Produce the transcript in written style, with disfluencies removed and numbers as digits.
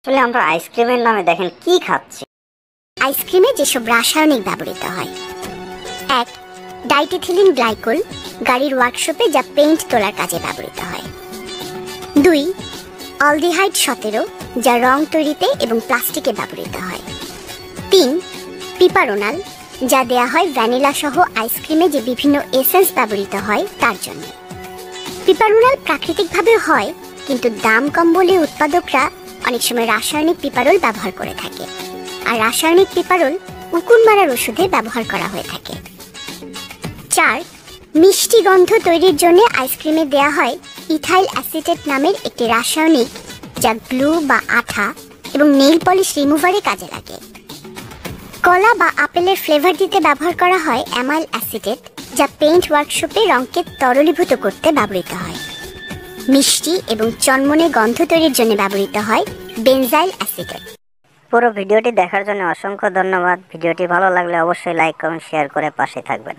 আসলে আমরা আইসক্রিমের নামে দেখেন কি খাচ্ছি। আইসক্রিমে যেসব রাসায়নিক ব্যবহৃত হয়: 1. ডাইটেথিলিন গ্লাইকোল, গাড়ির ওয়ার্কশপে যা পেইন্ট তোলার কাজে ব্যবহৃত হয়। 2. অলডিহাইড 17, যা রং তৈরিতে এবং প্লাস্টিকে ব্যবহৃত হয়। 3. পিপারোনাল, যা দেয়া হয় ভ্যানিলা সহ আইসক্রিমে যে বিভিন্ন এসেন্স ব্যবহৃত হয় তার জন্য। পিপারোনাল প্রাকৃতিকভাবে হয়, কিন্তু দাম কম বলে উৎপাদকরা অনেক সময় রাসায়নিক পিপারোল ব্যবহার করে থাকে, আর রাসায়নিক পিপারোল উকুন মারার ওষুধে ব্যবহার করা হয়ে থাকে। 4. মিষ্টি গন্ধ তৈরির জন্য আইসক্রিমে দেয়া হয় ইথাইল অ্যাসিটেট নামের একটি রাসায়নিক, যা গ্লু বা আঠা এবং নেইল পলিশ রিমুভারে কাজে লাগে। কলা বা আপেলের ফ্লেভার দিতে ব্যবহার করা হয় অ্যামাইল অ্যাসিটেট, যা পেইন্ট ওয়ার্কশপে রঙকে তরলীভূত করতে ব্যবহৃত হয়। মিষ্টি এবং চনমনে গন্ধ তৈরির জন্য ব্যবহৃত হয় বেনজাইল অ্যাসিটেট। পুরো ভিডিওটি দেখার জন্য অসংখ্য ধন্যবাদ। ভিডিওটি ভালো লাগলে অবশ্যই লাইক কমেন্ট শেয়ার করে পাশে থাকবেন।